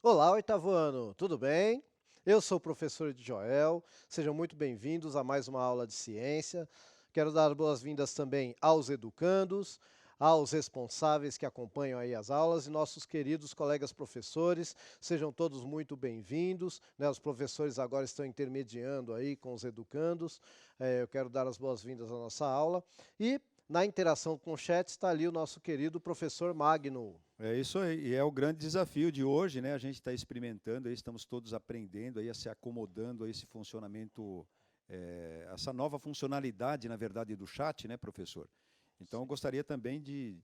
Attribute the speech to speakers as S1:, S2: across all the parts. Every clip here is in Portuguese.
S1: Olá, oitavo ano, tudo bem? Eu sou o professor Joel, sejam muito bem-vindos a mais uma aula de ciência. Quero dar boas-vindas também aos educandos, aos responsáveis que acompanham aí as aulas e nossos queridos colegas professores, sejam todos muito bem-vindos, né? Os professores agora estão intermediando aí com os educandos. Eu quero dar as boas-vindas à nossa aula e na interação com o chat está ali o nosso querido professor Magno.
S2: É isso aí, e é o grande desafio de hoje, né? A gente está experimentando, aí, estamos todos aprendendo aí, a se acomodando a esse funcionamento, essa nova funcionalidade, na verdade, do chat, né, professor? Então, eu gostaria também de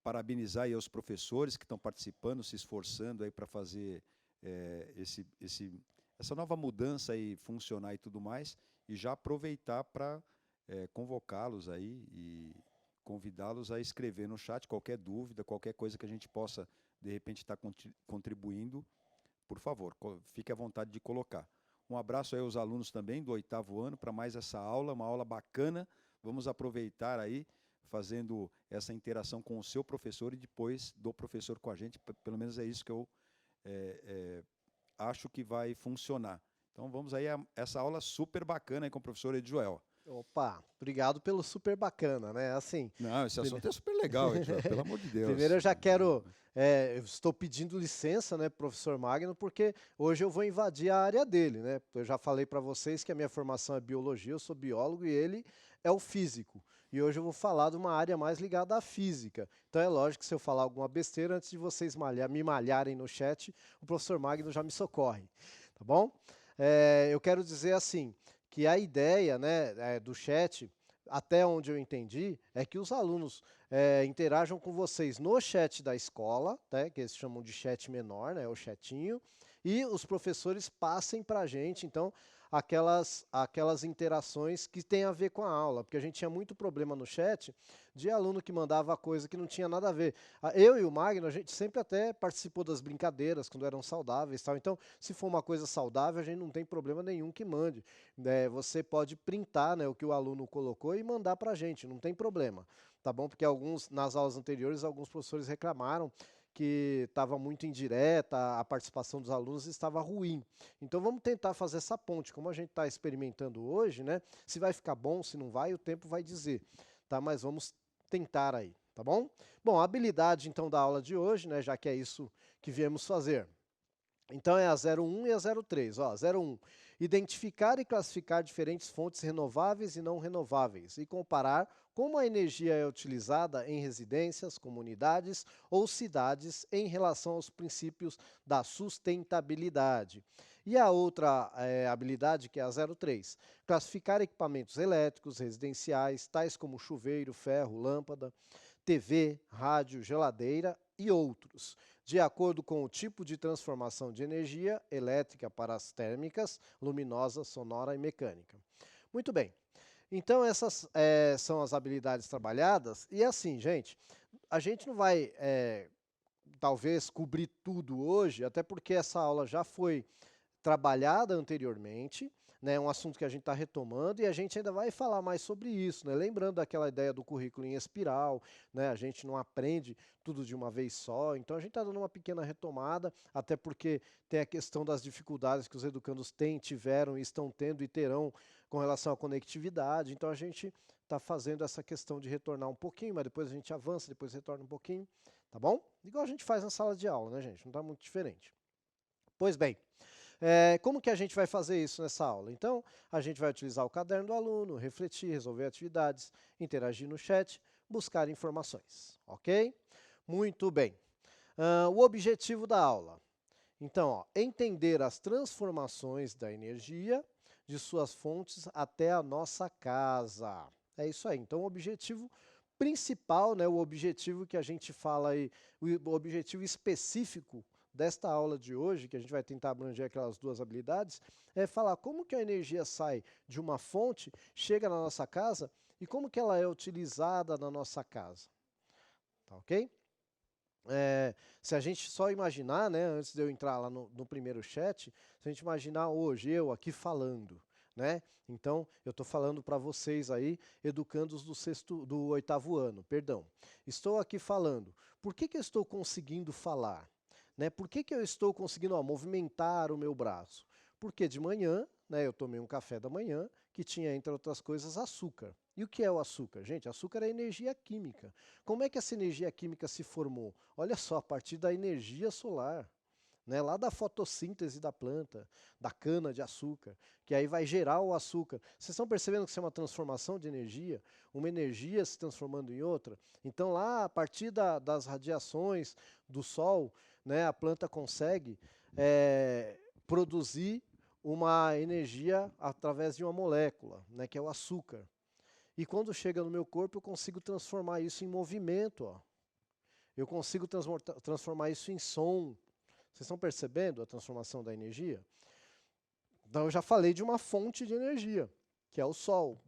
S2: parabenizar aí aos professores que estão participando, se esforçando aí para fazer essa nova mudança aí funcionar e tudo mais, e já aproveitar para convocá-los aí e convidá-los a escrever no chat qualquer dúvida, qualquer coisa que a gente possa, de repente, estar contribuindo, por favor, fique à vontade de colocar. Um abraço aí aos alunos também do oitavo ano para mais essa aula, uma aula bacana. Vamos aproveitar aí, fazendo essa interação com o seu professor e depois do professor com a gente. Pelo menos é isso que eu é, é, acho que vai funcionar. Então vamos aí a essa aula super bacana aí com o professor Edjoel.
S1: Opa, obrigado pelo super bacana, né? Assim,
S2: Não, esse
S1: prime-
S2: assunto é super legal, Edjoel, pelo amor de
S1: primeiro
S2: Deus.
S1: eu já eu estou pedindo licença, né, professor Magno, porque hoje eu vou invadir a área dele, né? Eu já falei para vocês que a minha formação é biologia, eu sou biólogo e ele é o físico. E hoje eu vou falar de uma área mais ligada à física. Então é lógico que se eu falar alguma besteira, antes de vocês me malharem no chat, o professor Magno já me socorre, tá bom? Eu quero dizer assim, que a ideia, né, do chat, até onde eu entendi, é que os alunos interajam com vocês no chat da escola, né, que eles chamam de chat menor, né, o chatinho, e os professores passem para a gente, então, aquelas interações que têm a ver com a aula, porque a gente tinha muito problema no chat de aluno que mandava coisa que não tinha nada a ver. Eu e o Magno, a gente sempre até participou das brincadeiras, quando eram saudáveis e tal, então, se for uma coisa saudável, a gente não tem problema nenhum que mande. Você pode printar, né, o que o aluno colocou e mandar para a gente, não tem problema, tá bom? Porque nas aulas anteriores, alguns professores reclamaram que estava muito indireta, a participação dos alunos estava ruim. Então vamos tentar fazer essa ponte, como a gente está experimentando hoje, né? Se vai ficar bom, se não vai, o tempo vai dizer, tá? Mas vamos tentar aí, tá bom? Bom, a habilidade então da aula de hoje, né, já que é isso que viemos fazer. Então é a 01 e a 03. Ó, 01, identificar e classificar diferentes fontes renováveis e não renováveis e comparar como a energia é utilizada em residências, comunidades ou cidades em relação aos princípios da sustentabilidade. E a outra habilidade, que é a 03, classificar equipamentos elétricos residenciais, tais como chuveiro, ferro, lâmpada, TV, rádio, geladeira e outros, de acordo com o tipo de transformação de energia elétrica para as térmicas, luminosa, sonora e mecânica. Muito bem. Então, essas são as habilidades trabalhadas. E assim, gente, a gente não vai, talvez, cobrir tudo hoje, até porque essa aula já foi trabalhada anteriormente, né, é um assunto que a gente está retomando e a gente ainda vai falar mais sobre isso, né, lembrando daquela ideia do currículo em espiral, né, a gente não aprende tudo de uma vez só, então a gente está dando uma pequena retomada, até porque tem a questão das dificuldades que os educandos têm, tiveram, estão tendo e terão com relação à conectividade, então a gente está fazendo essa questão de retornar um pouquinho, mas depois a gente avança, depois retorna um pouquinho, tá bom? Igual a gente faz na sala de aula, né, gente? Não está muito diferente. Pois bem, como que a gente vai fazer isso nessa aula? Então, a gente vai utilizar o caderno do aluno, refletir, resolver atividades, interagir no chat, buscar informações, ok? Muito bem. O objetivo da aula. Então, ó, entender as transformações da energia de suas fontes até a nossa casa. É isso aí. Então, o objetivo principal, né, o objetivo que a gente fala aí, o objetivo específico desta aula de hoje, que a gente vai tentar abranger aquelas duas habilidades, é falar como que a energia sai de uma fonte, chega na nossa casa e como que ela é utilizada na nossa casa. Tá ok? Se a gente só imaginar, né, antes de eu entrar lá no primeiro chat, se a gente imaginar hoje eu aqui falando, né? Então, eu estou falando para vocês aí, educandos do 8º ano, perdão. Estou aqui falando, por que que eu estou conseguindo falar? Né? Por que que eu estou conseguindo movimentar o meu braço? Porque de manhã, né, eu tomei um café da manhã que tinha, entre outras coisas, açúcar. E o que é o açúcar? Gente, açúcar é energia química. Como é que essa energia química se formou? Olha só, a partir da energia solar. Né, lá da fotossíntese da planta, da cana de açúcar, que aí vai gerar o açúcar. Vocês estão percebendo que isso é uma transformação de energia? Uma energia se transformando em outra? Então lá, a partir das radiações do sol, né, a planta consegue produzir uma energia através de uma molécula, né, que é o açúcar. E quando chega no meu corpo, eu consigo transformar isso em movimento. Ó. Eu consigo transformar isso em som. Vocês estão percebendo a transformação da energia? Então eu já falei de uma fonte de energia, que é o Sol,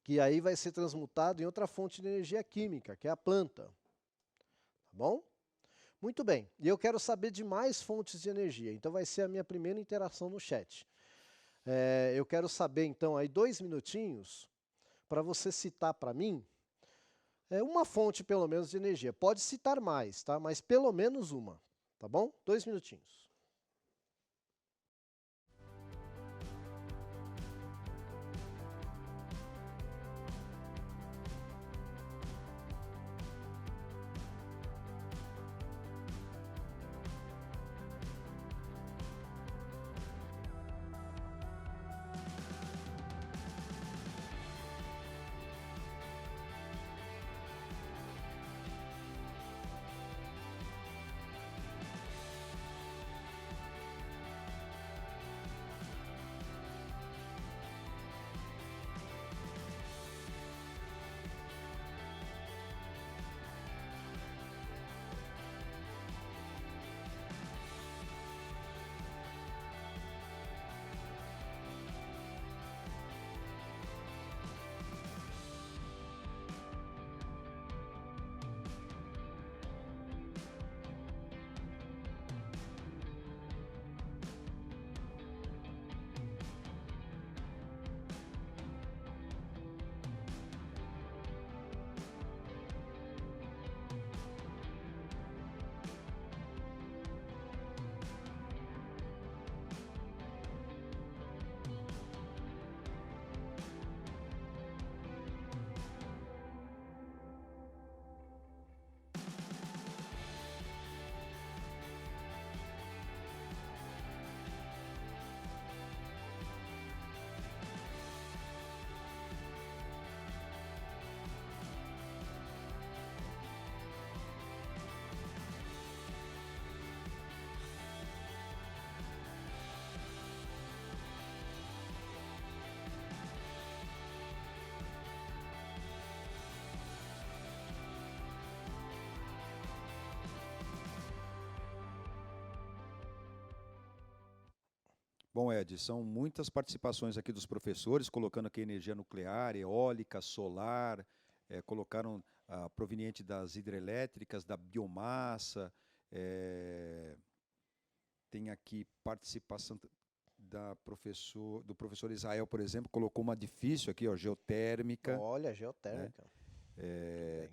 S1: que aí vai ser transmutado em outra fonte de energia química, que é a planta. Tá bom? Muito bem. E eu quero saber de mais fontes de energia. Então vai ser a minha primeira interação no chat. Eu quero saber, então, aí 2 minutinhos para você citar para mim uma fonte, pelo menos, de energia. Pode citar mais, tá? Mas pelo menos uma. Tá bom? 2 minutinhos.
S2: Bom, Ed, são muitas participações aqui dos professores, colocando aqui energia nuclear, eólica, solar, colocaram proveniente das hidrelétricas, da biomassa, tem aqui participação do professor Israel, por exemplo, colocou uma difícil aqui, ó, geotérmica.
S1: Olha, geotérmica.
S2: Né?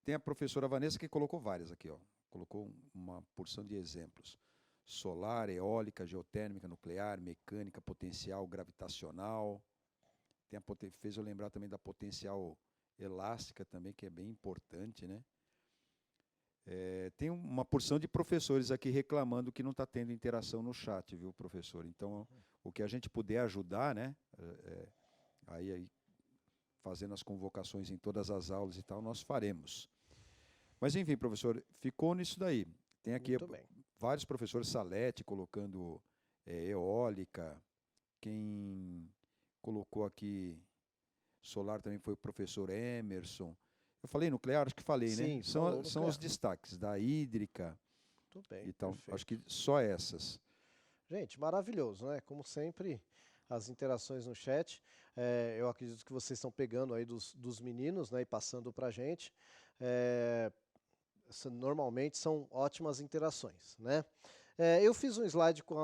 S2: Tem a professora Vanessa que colocou várias aqui, ó, colocou uma porção de exemplos. Solar, eólica, geotérmica, nuclear, mecânica, potencial gravitacional. Fez eu lembrar também da potencial elástica também, que é bem importante, né? Tem uma porção de professores aqui reclamando que não está tendo interação no chat, viu, professor? Então, o que a gente puder ajudar, né? Aí fazendo as convocações em todas as aulas e tal, nós faremos. Mas, enfim, professor, ficou nisso daí. Tem aqui vários professores, Salete colocando eólica, quem colocou aqui solar também foi o professor Emerson. Eu falei nuclear, acho que falei,
S1: sim,
S2: né? São os destaques da hídrica.
S1: Muito bem,
S2: e tal.
S1: Perfeito.
S2: Acho que só essas.
S1: Gente, maravilhoso, né? Como sempre, as interações no chat. Eu acredito que vocês estão pegando aí dos meninos, né, e passando para a gente. Normalmente são ótimas interações, né? Eu fiz um slide com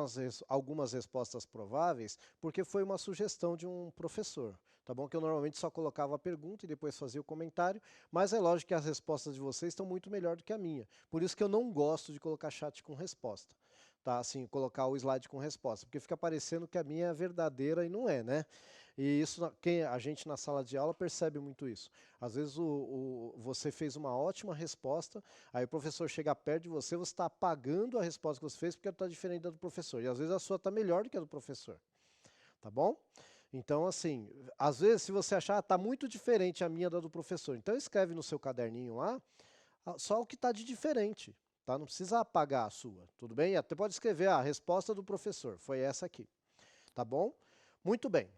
S1: algumas respostas prováveis, porque foi uma sugestão de um professor, tá bom? Que eu normalmente só colocava a pergunta e depois fazia o comentário, mas é lógico que as respostas de vocês estão muito melhor do que a minha. Por isso que eu não gosto de colocar chat com resposta, tá? Assim, colocar o slide com resposta, porque fica parecendo que a minha é verdadeira e não é, né? E isso, quem a gente na sala de aula percebe muito isso. Às vezes você fez uma ótima resposta, aí o professor chega perto de você, você está apagando a resposta que você fez porque está diferente da do professor. E às vezes a sua está melhor do que a do professor. Tá bom? Então, assim, às vezes, se você achar, está muito diferente a minha da do professor, então escreve no seu caderninho lá só o que está de diferente. Tá? Não precisa apagar a sua, tudo bem? Até pode escrever a resposta do professor, foi essa aqui. Tá bom? Muito bem.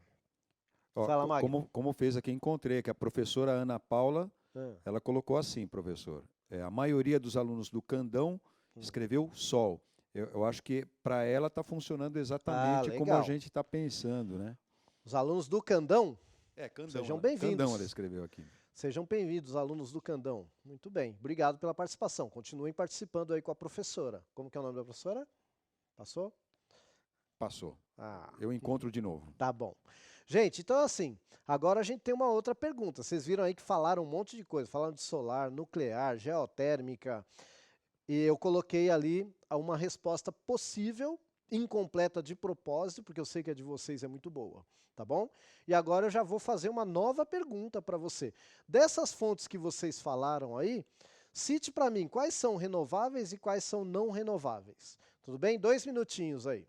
S2: Ó,
S1: Fala, Magno.
S2: como fez aqui, encontrei que a professora Ana Paula,
S1: Ah,
S2: ela colocou assim, professor, a maioria dos alunos do Candão escreveu sol. Eu acho que para ela está funcionando exatamente como a
S1: legal.
S2: gente está pensando, né?
S1: Os alunos do Candão,
S2: Candão,
S1: sejam
S2: Candão ela
S1: bem-vindos.
S2: escreveu aqui.
S1: Sejam bem-vindos, alunos do Candão. Muito bem, obrigado pela participação. Continuem participando aí com a professora. Como que é o nome da professora? Passou?
S2: Passou.
S1: Ah,
S2: Eu encontro de novo.
S1: tá bom. Gente, então assim, agora a gente tem uma outra pergunta. Vocês viram aí que falaram um monte de coisa. Falaram de solar, nuclear, geotérmica. E eu coloquei ali uma resposta possível, incompleta de propósito, porque eu sei que a de vocês é muito boa, tá bom? E agora eu já vou fazer uma nova pergunta para você. Dessas fontes que vocês falaram aí, cite para mim quais são renováveis e quais são não renováveis. Tudo bem? 2 minutinhos aí.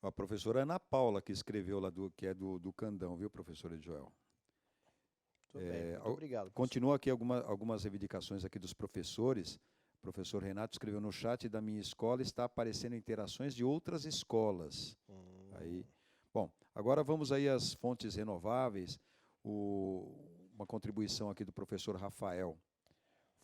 S2: A professora Ana Paula que escreveu lá, que é do Candão, viu, professora Joel?
S1: Tudo bem, muito obrigado.
S2: Continua aqui algumas reivindicações aqui dos professores. O professor Renato escreveu no chat da minha escola, está aparecendo interações de outras escolas. Aí, bom, agora vamos aí às fontes renováveis. Uma contribuição aqui do professor Rafael.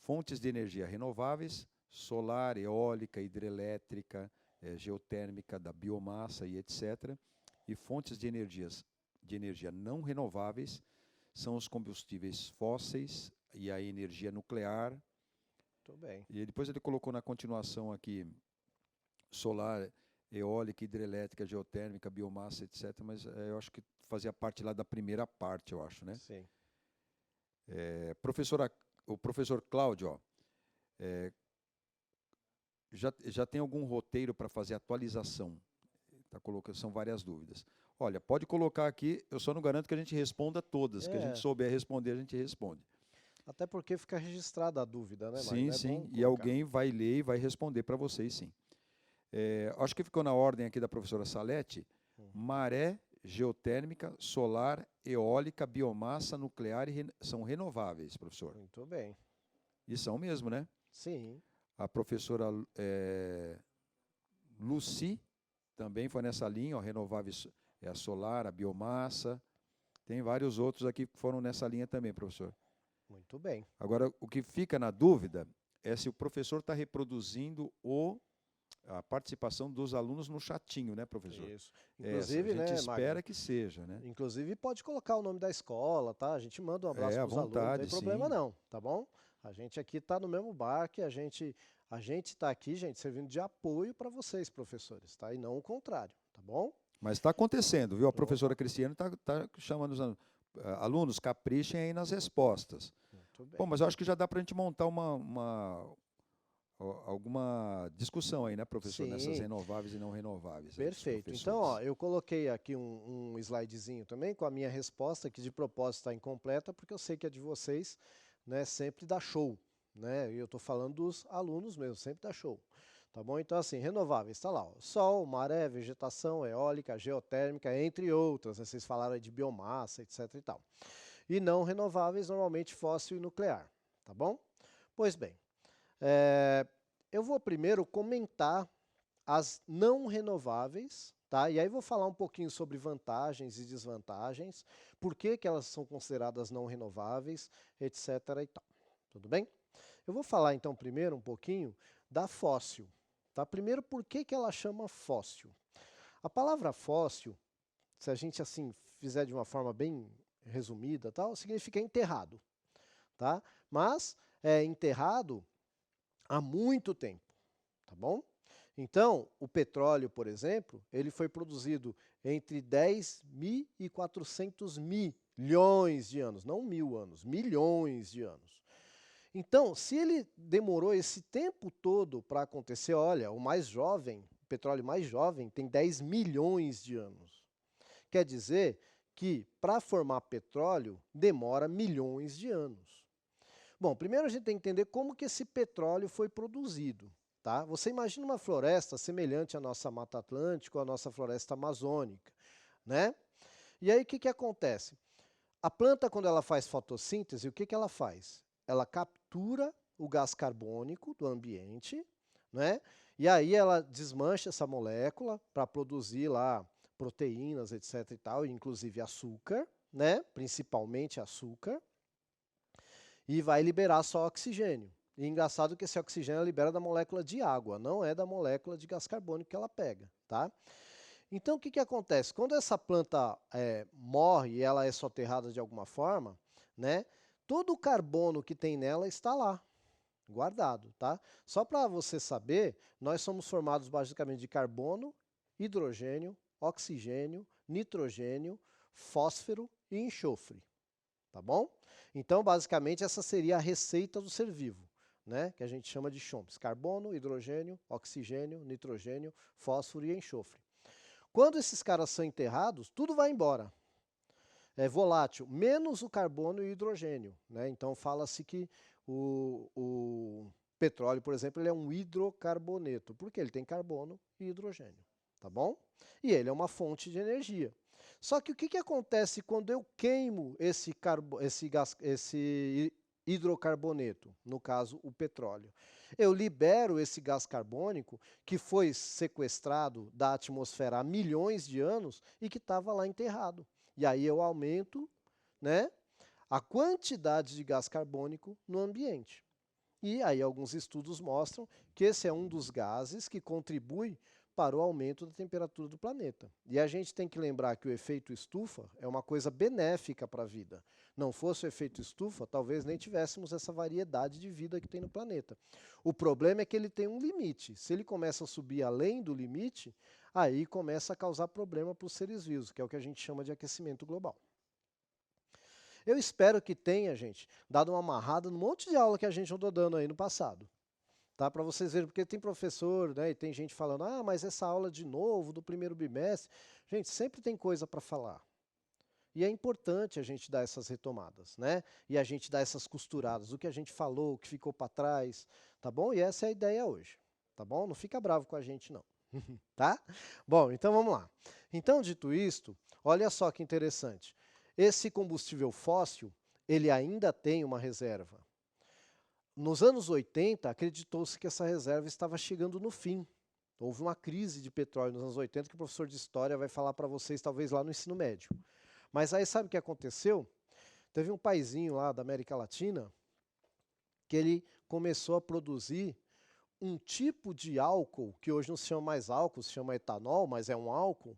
S2: Fontes de energia renováveis, solar, eólica, hidrelétrica, geotérmica, da biomassa e etc. E fontes de energia não renováveis são os combustíveis fósseis e a energia nuclear.
S1: Tudo bem.
S2: E depois ele colocou na continuação aqui solar, eólica, hidrelétrica, geotérmica, biomassa, etc. Mas eu acho que fazia parte lá da primeira parte, eu acho, né?
S1: Sim.
S2: O professor Cláudio, ó, já tem algum roteiro para fazer atualização? Tá colocando, são várias dúvidas. Olha, pode colocar aqui, eu só não garanto que a gente responda todas, que a gente souber responder, a gente responde.
S1: Até porque fica registrada a dúvida, né,
S2: Sim,
S1: Magno? É
S2: sim.
S1: bom
S2: E
S1: colocar.
S2: alguém vai ler e vai responder para vocês, sim. Acho que ficou na ordem aqui da professora Salete. Maré, geotérmica, solar, eólica, biomassa, nuclear são renováveis, professor.
S1: Muito bem.
S2: E são mesmo, né?
S1: Sim.
S2: A professora Lucy também foi nessa linha, ó, renováveis, a solar, a biomassa. Tem vários outros aqui que foram nessa linha também, professor.
S1: Muito bem.
S2: Agora, o que fica na dúvida é se o professor está reproduzindo a participação dos alunos no chatinho, né, professor?
S1: Isso.
S2: Essa, a
S1: Inclusive,
S2: gente
S1: né, Magno?
S2: espera que seja, né?
S1: Inclusive pode colocar o nome da escola, tá? A gente manda um abraço
S2: À
S1: para os alunos, não tem
S2: vontade,
S1: problema
S2: sim.
S1: não, tá bom? A gente aqui está no mesmo barco e a gente está aqui, gente, servindo de apoio para vocês, professores, tá? E não o contrário, tá bom?
S2: Mas está acontecendo, viu? A professora
S1: Opa,
S2: Cristiane está chamando os alunos, caprichem aí nas respostas.
S1: muito
S2: Bom,
S1: bem.
S2: mas eu acho que já dá para a gente montar alguma discussão aí, né, professor, nessas
S1: Sim,
S2: renováveis e não renováveis aí dos
S1: perfeito. Então, ó,
S2: professores.
S1: eu coloquei aqui um slidezinho também com a minha resposta, que de propósito está incompleta, porque eu sei que a de vocês, né, sempre dá show, né? E eu estou falando dos alunos mesmo, sempre dá show. Tá bom? Então, assim, renováveis, está lá, ó, sol, maré, vegetação, eólica, geotérmica, entre outras, né? Vocês falaram aí de biomassa, etc e tal. E não renováveis, normalmente fóssil e nuclear, tá bom? Pois bem, eu vou primeiro comentar as não renováveis, tá? E aí vou falar um pouquinho sobre vantagens e desvantagens, por que que elas são consideradas não renováveis, etc e tal. Tudo bem? Eu vou falar então primeiro um pouquinho da fóssil, tá? Primeiro, por que que ela chama fóssil? A palavra fóssil, se a gente assim fizer de uma forma bem resumida, tal, significa enterrado, tá? Mas é enterrado há muito tempo, tá bom? Então, o petróleo, por exemplo, ele foi produzido entre 10.400 milhões de anos, não 1.000 anos, milhões de anos. Então, se ele demorou esse tempo todo para acontecer, olha, o mais jovem, o petróleo mais jovem, tem 10 milhões de anos. Quer dizer que para formar petróleo demora milhões de anos. Bom, primeiro a gente tem que entender como que esse petróleo foi produzido. Tá? Você imagina uma floresta semelhante à nossa Mata Atlântica ou à nossa floresta amazônica, né? E aí o que que acontece? A planta, quando ela faz fotossíntese, o que que ela faz? Ela captura o gás carbônico do ambiente, né? E aí ela desmancha essa molécula para produzir lá proteínas, etc e tal, inclusive açúcar, né? Principalmente açúcar, e vai liberar só oxigênio. E engraçado que esse oxigênio libera da molécula de água, não é da molécula de gás carbônico que ela pega, tá? Então, o que que acontece? Quando essa planta morre e ela é soterrada de alguma forma, né, todo o carbono que tem nela está lá, guardado, tá? Só para você saber, nós somos formados basicamente de carbono, hidrogênio, oxigênio, nitrogênio, fósforo e enxofre, tá bom? Então, basicamente, essa seria a receita do ser vivo, né, que a gente chama de CHOMPS: carbono, hidrogênio, oxigênio, nitrogênio, fósforo e enxofre. Quando esses caras são enterrados, tudo vai embora. É volátil, menos o carbono e o hidrogênio, né? Então fala-se que o petróleo, por exemplo, ele é um hidrocarboneto, porque ele tem carbono e hidrogênio, tá bom? E ele é uma fonte de energia. Só que o que que acontece quando eu queimo esse hidrocarboneto, no caso o petróleo? Eu libero esse gás carbônico que foi sequestrado da atmosfera há milhões de anos e que estava lá enterrado. E aí eu aumento, né, a quantidade de gás carbônico no ambiente. E aí alguns estudos mostram que esse é um dos gases que contribui para o aumento da temperatura do planeta. E a gente tem que lembrar que o efeito estufa é uma coisa benéfica para a vida. Não fosse o efeito estufa, talvez nem tivéssemos essa variedade de vida que tem no planeta. O problema é que ele tem um limite. Se ele começa a subir além do limite, aí começa a causar problema para os seres vivos, que é o que a gente chama de aquecimento global. Eu espero que tenha, gente, dado uma amarrada no monte de aula que a gente andou dando aí no passado. Tá? Para vocês verem, porque tem professor, né, e tem gente falando, mas essa aula de novo, do primeiro bimestre. Gente, sempre tem coisa para falar. E é importante a gente dar essas retomadas, né? E a gente dar essas costuradas, o que a gente falou, o que ficou para trás, tá bom? E essa é a ideia hoje, tá bom? Não fica bravo com a gente, não. Tá? Bom, então vamos lá. Então, dito isto, olha só que interessante. Esse combustível fóssil, ele ainda tem uma reserva. Nos anos 80, acreditou-se que essa reserva estava chegando no fim. Houve uma crise de petróleo nos anos 80 que o professor de história vai falar para vocês, talvez lá no ensino médio. Mas aí sabe o que aconteceu? Teve um paizinho lá da América Latina que ele começou a produzir um tipo de álcool, que hoje não se chama mais álcool, se chama etanol, mas é um álcool,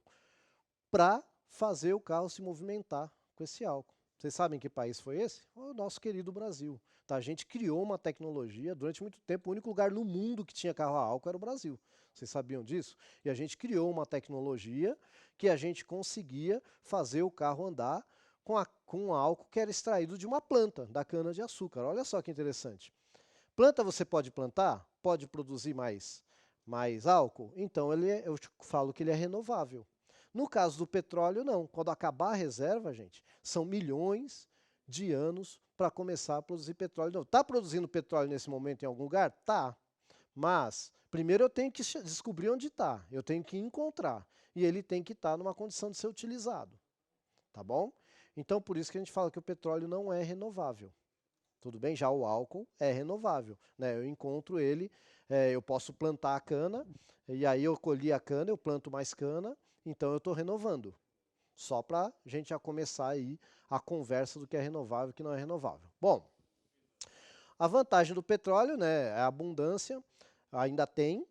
S1: para fazer o carro se movimentar com esse álcool. Vocês sabem que país foi esse? O nosso querido Brasil. Tá? A gente criou uma tecnologia, durante muito tempo, o único lugar no mundo que tinha carro a álcool era o Brasil. Vocês sabiam disso? E a gente criou uma tecnologia que a gente conseguia fazer o carro andar com um álcool que era extraído de uma planta, da cana-de-açúcar. Olha só que interessante. Planta você pode plantar? Pode produzir mais álcool? Então eu te falo que ele é renovável. No caso do petróleo, não. Quando acabar a reserva, gente, são milhões de anos para começar a produzir petróleo. Está produzindo petróleo nesse momento em algum lugar? Tá. Mas, primeiro eu tenho que descobrir onde está. Eu tenho que encontrar. E ele tem que estar numa condição de ser utilizado. Tá bom? Então, por isso que a gente fala que o petróleo não é renovável. Tudo bem? Já o álcool é renovável, né? Eu encontro ele, eu posso plantar a cana, e aí eu colhi a cana, eu planto mais cana, então eu estou renovando. Só para a gente já começar aí a conversa do que é renovável e o que não é renovável. Bom, a vantagem do petróleo, né, é a abundância, ainda tem.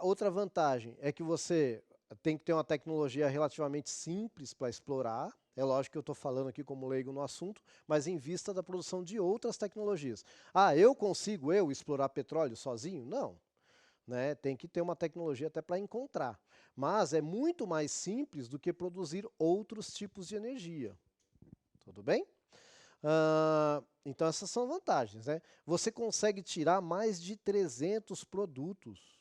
S1: Outra vantagem é que você tem que ter uma tecnologia relativamente simples para explorar. É lógico que eu estou falando aqui como leigo no assunto, mas em vista da produção de outras tecnologias. Ah, eu consigo explorar petróleo sozinho? Não. Né? Tem que ter uma tecnologia até para encontrar. Mas é muito mais simples do que produzir outros tipos de energia. Tudo bem? Então essas são vantagens, né? Você consegue tirar mais de 300 produtos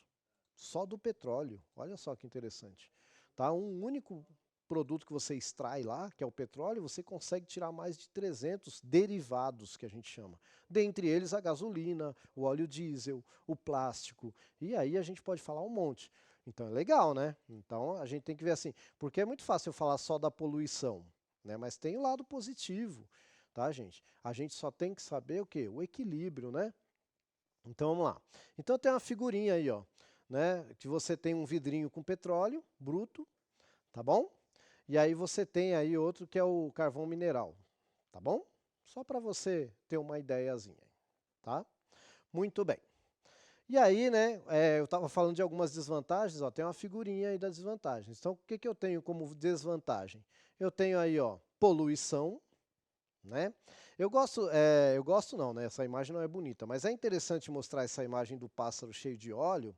S1: só do petróleo. Olha só que interessante. Tá? Um único produto que você extrai lá, que é o petróleo, você consegue tirar mais de 300 derivados, que a gente chama. Dentre eles a gasolina, o óleo diesel, o plástico. E aí a gente pode falar um monte. Então é legal, né? Então a gente tem que ver assim, porque é muito fácil eu falar só da poluição, né? Mas tem o lado positivo, tá, gente? A gente só tem que saber o quê? O equilíbrio, né? Então vamos lá. Então tem uma figurinha aí, ó, né? Que você tem um vidrinho com petróleo bruto, tá bom? E aí você tem aí outro que é o carvão mineral, tá bom? Só para você ter uma ideiazinha, tá? Muito bem. E aí, né, eu estava falando de algumas desvantagens, ó, tem uma figurinha aí das desvantagens. Então, o que, que eu tenho como desvantagem? Eu tenho aí, ó, poluição, né? Eu gosto não, né? Essa imagem não é bonita, mas é interessante mostrar essa imagem do pássaro cheio de óleo,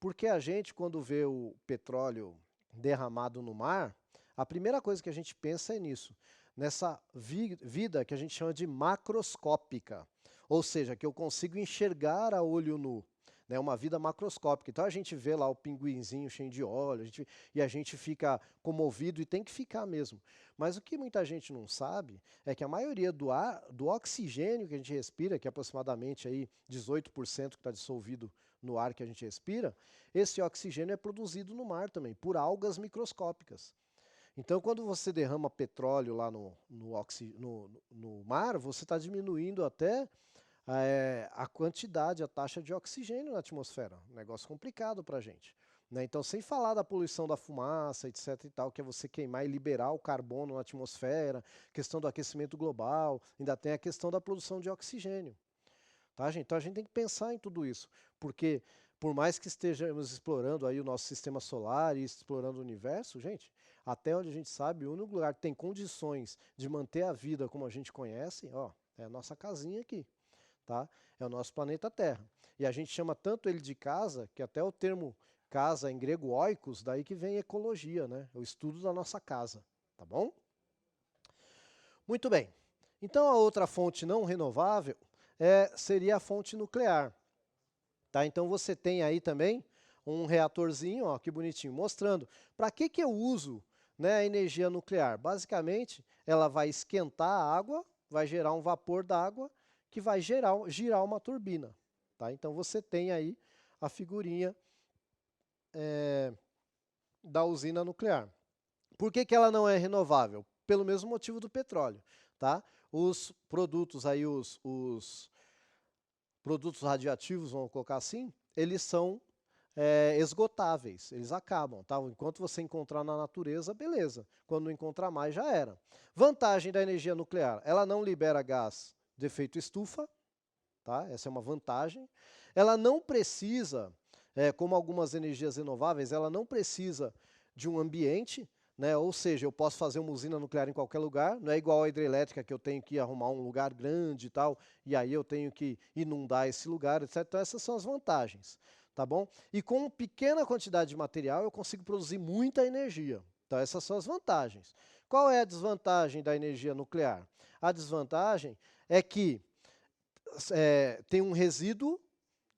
S1: porque a gente, quando vê o petróleo derramado no mar, a primeira coisa que a gente pensa é nisso, nessa vida que a gente chama de macroscópica, ou seja, que eu consigo enxergar a olho nu, né, uma vida macroscópica. Então a gente vê lá o pinguinzinho cheio de óleo, e a gente fica comovido, e tem que ficar mesmo. Mas o que muita gente não sabe é que a maioria do oxigênio que a gente respira, que é aproximadamente aí 18% que está dissolvido no ar que a gente respira, esse oxigênio é produzido no mar também, por algas microscópicas. Então, quando você derrama petróleo lá no mar, você está diminuindo até a quantidade, a taxa de oxigênio na atmosfera. Um negócio complicado para a gente. Né? Então, sem falar da poluição da fumaça, etc. e tal, que é você queimar e liberar o carbono na atmosfera, questão do aquecimento global, ainda tem a questão da produção de oxigênio. Tá, gente? Então a gente tem que pensar em tudo isso, porque por mais que estejamos explorando aí o nosso sistema solar e explorando o universo, gente, até onde a gente sabe, o único lugar que tem condições de manter a vida como a gente conhece, ó, é a nossa casinha aqui, tá? É o nosso planeta Terra. E a gente chama tanto ele de casa, que até o termo casa em grego oikos, daí que vem ecologia, né? O estudo da nossa casa, tá bom? Muito bem. Então a outra fonte não renovável seria a fonte nuclear. Tá? Então você tem aí também um reatorzinho, ó, que bonitinho, mostrando para que eu uso, né, a energia nuclear? Basicamente, ela vai esquentar a água, vai gerar um vapor d'água que vai girar uma turbina. Tá? Então você tem aí a figurinha da usina nuclear. Por que ela não é renovável? Pelo mesmo motivo do petróleo. Tá? Os produtos aí, os produtos radioativos, vamos colocar assim, eles são esgotáveis, eles acabam, tá? Enquanto você encontrar na natureza, beleza. Quando não encontrar mais, já era. Vantagem da energia nuclear, ela não libera gás de efeito estufa, tá? Essa é uma vantagem. Ela não precisa, como algumas energias renováveis, ela não precisa de um ambiente, né? Ou seja, eu posso fazer uma usina nuclear em qualquer lugar, não é igual a hidrelétrica que eu tenho que arrumar um lugar grande e tal, e aí eu tenho que inundar esse lugar, etc. Então essas são as vantagens, tá bom? E com pequena quantidade de material eu consigo produzir muita energia. Então essas são as vantagens. Qual é a desvantagem da energia nuclear? A desvantagem é que tem um resíduo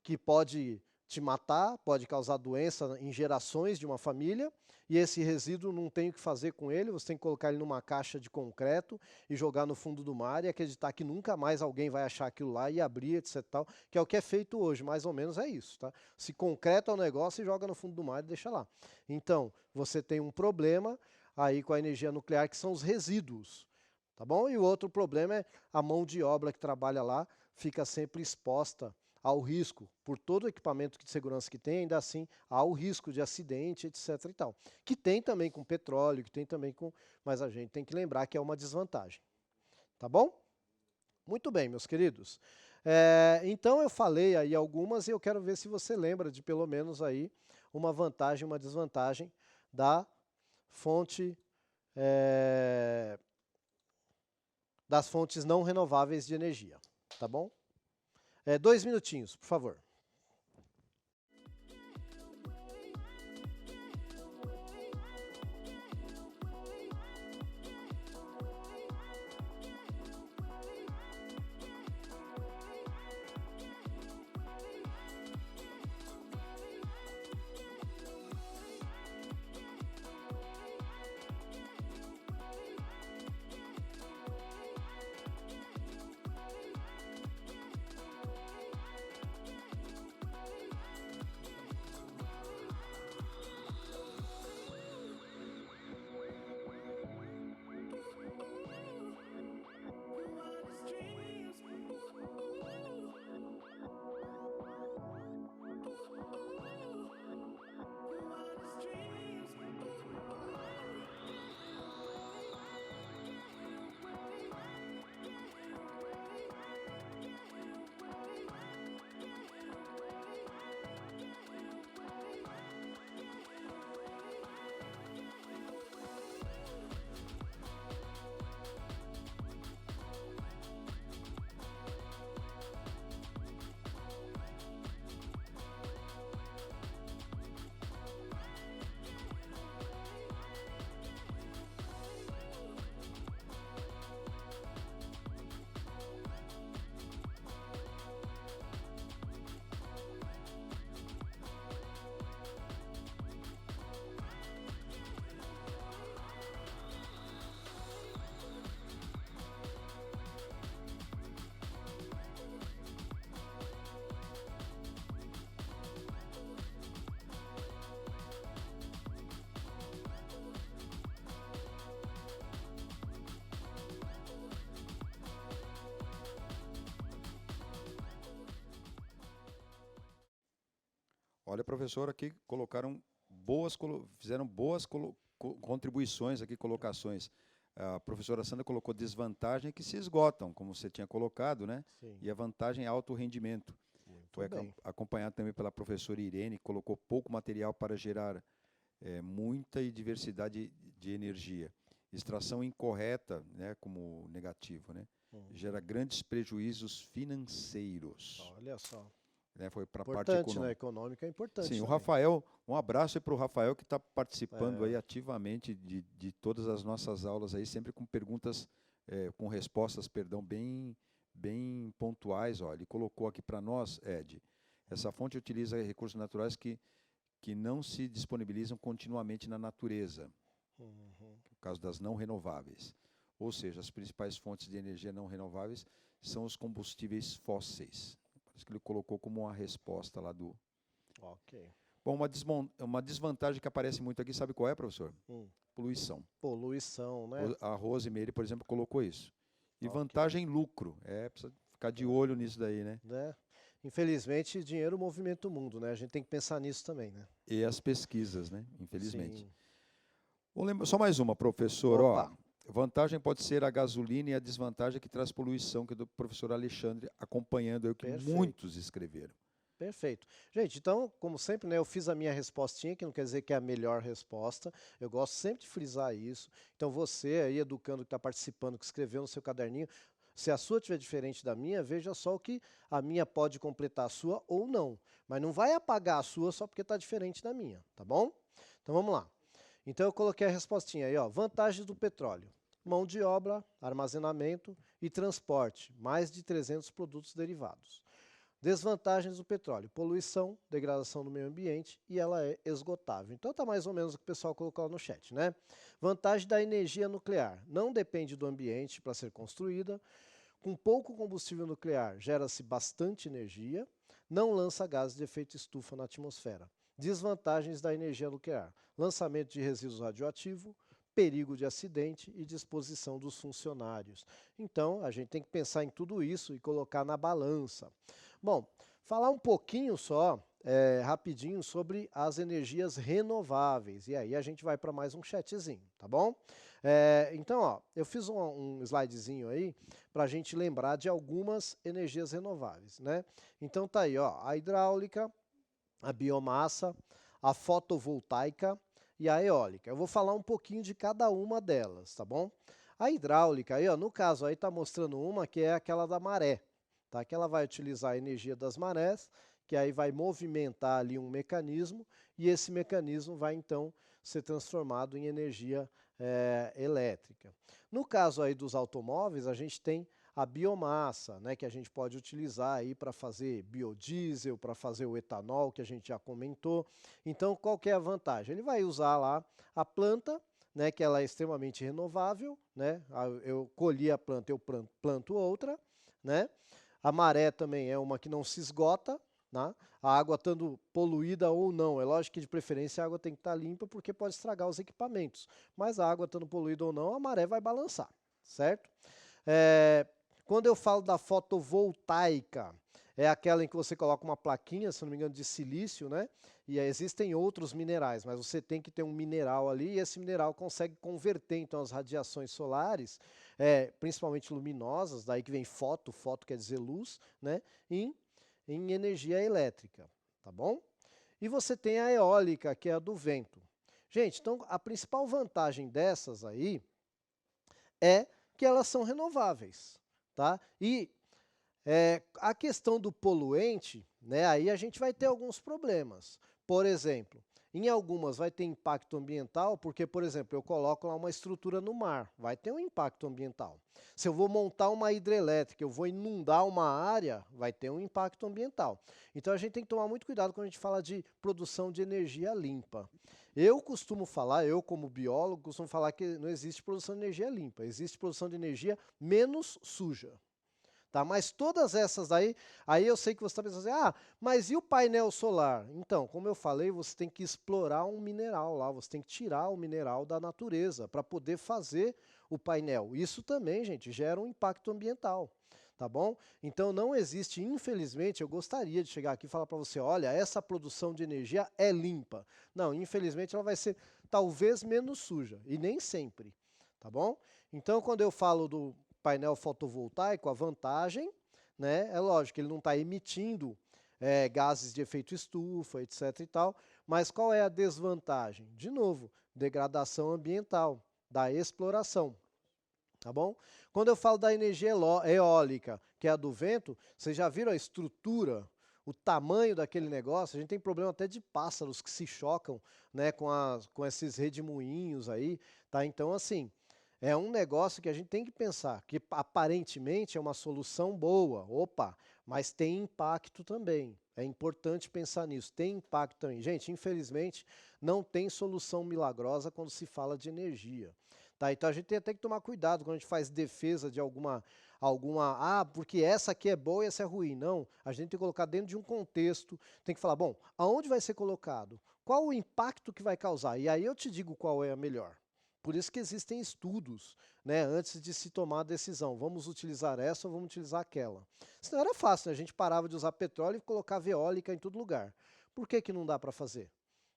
S1: que pode te matar, pode causar doença em gerações de uma família, e esse resíduo não tem o que fazer com ele, você tem que colocar ele numa caixa de concreto e jogar no fundo do mar e acreditar que nunca mais alguém vai achar aquilo lá e abrir, etc. Tal, que é o que é feito hoje, mais ou menos é isso. Tá? Se concreta o negócio e joga no fundo do mar e deixa lá. Então, você tem um problema aí com a energia nuclear, que são os resíduos. Tá bom? E o outro problema é a mão de obra que trabalha lá, fica sempre exposta ao risco, por todo o equipamento de segurança que tem, ainda assim há o risco de acidente, etc. e tal. Que tem também com petróleo, que tem também com... Mas a gente tem que lembrar que é uma desvantagem. Tá bom? Muito bem, meus queridos. Então eu falei aí algumas e eu quero ver se você lembra de pelo menos aí uma vantagem e uma desvantagem da fonte... das fontes não renováveis de energia. Tá bom? 2 minutinhos, por favor.
S2: Olha, professor, aqui fizeram boas contribuições aqui, colocações. A professora Sandra colocou desvantagem que se esgotam, como você tinha colocado, né?
S1: Sim.
S2: E a vantagem é alto rendimento. Foi acompanhado também pela professora Irene, que colocou pouco material para gerar muita e diversidade de energia. Extração incorreta, né, como negativo, né? Gera grandes prejuízos financeiros.
S1: Olha só.
S2: Foi para a parte
S1: Importante,
S2: econômica.
S1: né? Econômica é importante.
S2: Sim, o
S1: também.
S2: Rafael, um abraço aí para o Rafael que está participando aí ativamente de todas as nossas aulas aí, sempre com perguntas, com respostas, perdão, bem pontuais. Ó, ele colocou aqui para nós, Ed, essa fonte utiliza recursos naturais que não se disponibilizam continuamente na natureza.
S1: Uhum.
S2: caso das não renováveis. Ou seja, as principais fontes de energia não renováveis são os combustíveis fósseis. Parece que ele colocou como uma resposta lá do...
S1: Ok.
S2: Bom, uma desvantagem que aparece muito aqui, sabe qual é, professor?
S1: Hum.
S2: Poluição.
S1: Poluição, né?
S2: A Rosemary, por exemplo, colocou isso. E
S1: Ok.
S2: vantagem lucro. Precisa ficar de olho nisso daí, né?
S1: Né? Infelizmente, dinheiro movimenta o mundo, né? A gente tem que pensar nisso também, né?
S2: E as pesquisas, né? Infelizmente.
S1: Sim.
S2: Só mais uma, professor. Ó,
S1: Opa,
S2: vantagem pode ser a gasolina e a desvantagem é que traz poluição, que é do professor Alexandre, acompanhando aí o que
S1: perfeito.
S2: muitos escreveram.
S1: Perfeito. Gente, então, como sempre, né, eu fiz a minha respostinha, que não quer dizer que é a melhor resposta. Eu gosto sempre de frisar isso. Então, você aí, educando que está participando, que escreveu no seu caderninho, se a sua estiver diferente da minha, veja só o que a minha pode completar a sua ou não. Mas não vai apagar a sua só porque está diferente da minha, tá bom? Então, vamos lá. Então, eu coloquei a respostinha aí, ó. Vantagens do petróleo. Mão de obra, armazenamento e transporte. Mais de 300 produtos derivados. Desvantagens do petróleo, poluição, degradação do meio ambiente e ela é esgotável. Então tá mais ou menos o que o pessoal colocou lá no chat, né? Vantagem da energia nuclear, não depende do ambiente para ser construída, com pouco combustível nuclear gera-se bastante energia, não lança gases de efeito estufa na atmosfera. Desvantagens da energia nuclear, lançamento de resíduos radioativos, perigo de acidente e disposição dos funcionários. Então, a gente tem que pensar em tudo isso e colocar na balança. Bom, falar um pouquinho só, rapidinho, sobre as energias renováveis. E aí a gente vai para mais um chatzinho, tá bom? Então, ó, eu fiz um slidezinho aí para a gente lembrar de algumas energias renováveis, né? Então tá aí, ó, a hidráulica, a biomassa, a fotovoltaica e a eólica. Eu vou falar um pouquinho de cada uma delas, tá bom? A hidráulica, aí, ó, no caso aí tá mostrando uma que é aquela da maré, tá? Que ela vai utilizar a energia das marés, que aí vai movimentar ali um mecanismo e esse mecanismo vai então ser transformado em energia elétrica. No caso aí dos automóveis, a gente tem a biomassa, né, que a gente pode utilizar aí para fazer biodiesel, para fazer o etanol, que a gente já comentou. Então, qual que é a vantagem? Ele vai usar lá a planta, né, que ela é extremamente renovável, né? Eu colhi a planta, eu planto outra, né? A maré também é uma que não se esgota, né? A água estando poluída ou não, é lógico que de preferência a água tem que estar limpa porque pode estragar os equipamentos, mas a água estando poluída ou não, a maré vai balançar, certo? Quando eu falo da fotovoltaica, é aquela em que você coloca uma plaquinha, se não me engano, de silício, né? E existem outros minerais, mas você tem que ter um mineral ali e esse mineral consegue converter, então, as radiações solares, principalmente luminosas, daí que vem foto quer dizer luz, né? Em energia elétrica, tá bom? E você tem a eólica, que é a do vento. Gente, então, a principal vantagem dessas aí é que elas são renováveis, tá? E a questão do poluente, né, aí a gente vai ter alguns problemas. Por exemplo, em algumas vai ter impacto ambiental, porque, por exemplo, eu coloco lá uma estrutura no mar, vai ter um impacto ambiental. Se eu vou montar uma hidrelétrica, eu vou inundar uma área, vai ter um impacto ambiental. Então a gente tem que tomar muito cuidado quando a gente fala de produção de energia limpa. Eu costumo falar, eu como biólogo, costumo falar que não existe produção de energia limpa, existe produção de energia menos suja. Tá? Mas todas essas daí, aí eu sei que você está pensando assim, ah, mas e o painel solar? Então, como eu falei, você tem que explorar um mineral lá, você tem que tirar o mineral da natureza para poder fazer o painel. Isso também, gente, gera um impacto ambiental. Tá bom? Então não existe, infelizmente, eu gostaria de chegar aqui e falar para você, olha, essa produção de energia é limpa. Não, infelizmente ela vai ser talvez menos suja, e nem sempre, tá bom? Então quando eu falo do painel fotovoltaico, a vantagem, né, é lógico, ele não está emitindo gases de efeito estufa, etc. e tal, mas qual é a desvantagem? De novo, degradação ambiental, da exploração. Tá bom? Quando eu falo da energia eólica, que é a do vento, vocês já viram a estrutura, o tamanho daquele negócio? A gente tem problema até de pássaros que se chocam, né, com esses redemoinhos aí, tá? Então, assim, é um negócio que a gente tem que pensar, que aparentemente é uma solução boa, opa, mas tem impacto também. É importante pensar nisso, tem impacto também. Gente, infelizmente, não tem solução milagrosa quando se fala de energia. Tá? Então a gente tem até que tomar cuidado quando a gente faz defesa de porque essa aqui é boa e essa é ruim. Não, a gente tem que colocar dentro de um contexto, tem que falar, bom, aonde vai ser colocado? Qual o impacto que vai causar? E aí eu te digo qual é a melhor. Por isso que existem estudos, né, antes de se tomar a decisão. Vamos utilizar essa ou vamos utilizar aquela. Senão era fácil, né? A gente parava de usar petróleo e colocava eólica em todo lugar. Por que que não dá para fazer?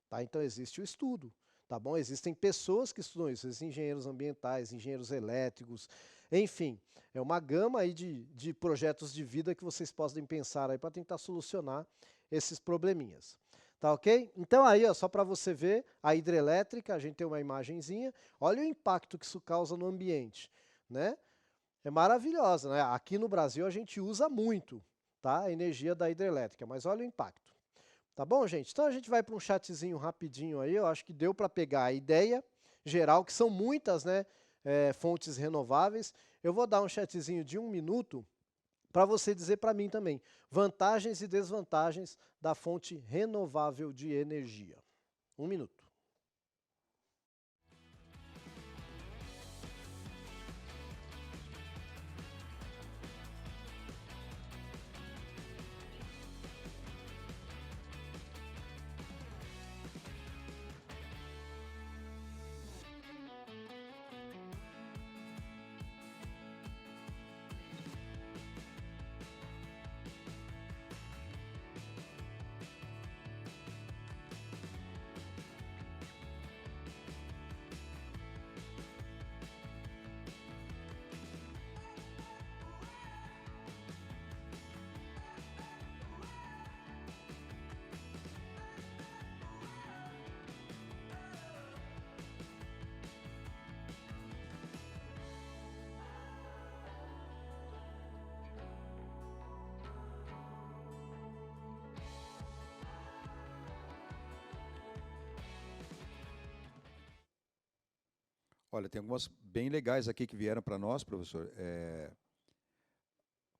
S1: Tá? Então existe o estudo. Tá bom? Existem pessoas que estudam isso, existem engenheiros ambientais, engenheiros elétricos, enfim, é uma gama aí de projetos de vida que vocês podem pensar aí para tentar solucionar esses probleminhas. Tá ok? Então aí, ó, só para você ver, a hidrelétrica, a gente tem uma imagenzinha, olha o impacto que isso causa no ambiente, né? É maravilhosa, né? Aqui no Brasil a gente usa muito, tá? A energia da hidrelétrica, mas olha o impacto. Tá bom, gente? Então a gente vai para um chatzinho rapidinho aí, eu acho que deu para pegar a ideia geral, que são muitas, né, fontes renováveis. Eu vou dar um chatzinho de 1 minuto para você dizer para mim também vantagens e desvantagens da fonte renovável de energia. 1 minuto.
S2: Olha, tem algumas bem legais aqui que vieram para nós, professor.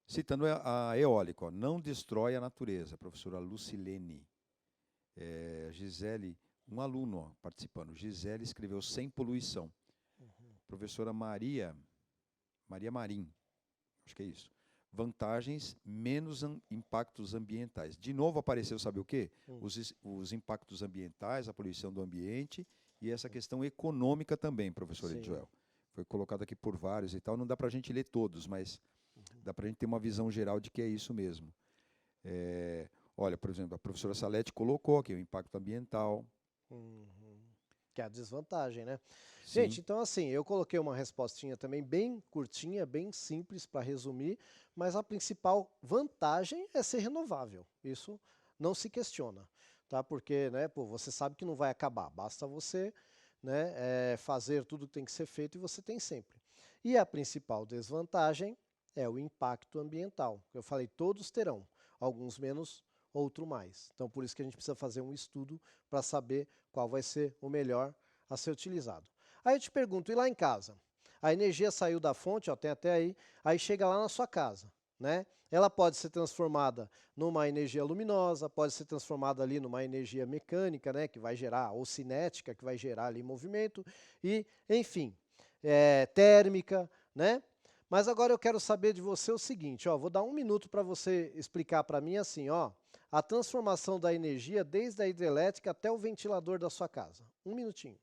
S2: Citando a eólica, ó, não destrói a natureza, professora Lucilene. Gisele, um aluno ó, participando. Gisele escreveu sem poluição. Professora Maria Marim, acho que é isso. Vantagens, menos impactos ambientais. De novo apareceu, sabe o quê? Os impactos ambientais, a poluição do ambiente e essa questão econômica também, professor Edjoel. Foi colocado aqui por vários e tal. Não dá para a gente ler todos, mas dá para a gente ter uma visão geral de que é isso mesmo. Olha, por exemplo, a professora Salete colocou aqui o impacto ambiental.
S1: Que é a desvantagem, né?
S2: Sim.
S1: Gente, então assim, eu coloquei uma respostinha também bem curtinha, bem simples para resumir, mas a principal vantagem é ser renovável. Isso não se questiona, tá? Porque, né, pô, você sabe que não vai acabar, basta você, né, fazer tudo que tem que ser feito e você tem sempre. E a principal desvantagem é o impacto ambiental. Eu falei, todos terão, alguns menos, outro mais. Então, por isso que a gente precisa fazer um estudo para saber qual vai ser o melhor a ser utilizado. Aí eu te pergunto, e lá em casa? A energia saiu da fonte, ó, tem até aí chega lá na sua casa, né? Ela pode ser transformada numa energia luminosa, pode ser transformada ali numa energia mecânica, né, que vai gerar, ou cinética, que vai gerar ali movimento, e, enfim, térmica, né? Mas agora eu quero saber de você o seguinte, ó, vou dar 1 minuto para você explicar para mim assim, ó, a transformação da energia desde a hidrelétrica até o ventilador da sua casa. 1 minutinho.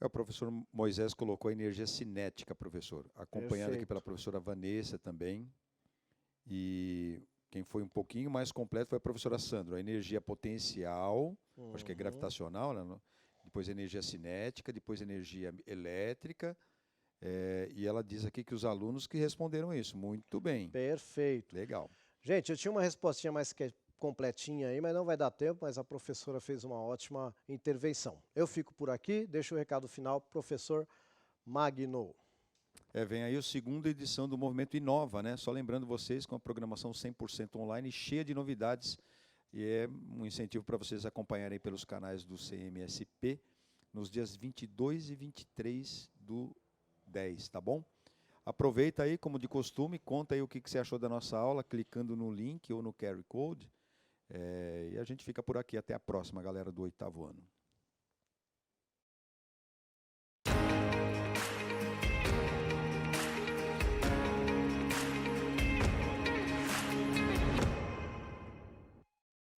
S2: O professor Moisés colocou a energia cinética, professor, acompanhado aqui pela professora Vanessa também. E quem foi um pouquinho mais completo foi a professora Sandra. A energia potencial, acho que é gravitacional, né? Depois a energia cinética, depois a energia elétrica. E ela diz aqui que os alunos que responderam isso. Muito bem.
S1: Perfeito.
S2: Legal.
S1: Gente, eu tinha uma respostinha mais completinha aí, mas não vai dar tempo, mas a professora fez uma ótima intervenção. Eu fico por aqui, deixo o recado final para o professor Magno.
S2: Vem aí a segunda edição do Movimento Inova, né? Só lembrando vocês, com a programação 100% online, cheia de novidades, e é um incentivo para vocês acompanharem pelos canais do CMSP, nos dias 22 e 23 do 10, tá bom? Aproveita aí, como de costume, conta aí o que você achou da nossa aula, clicando no link ou no QR Code, e a gente fica por aqui. Até a próxima, galera do 8º ano.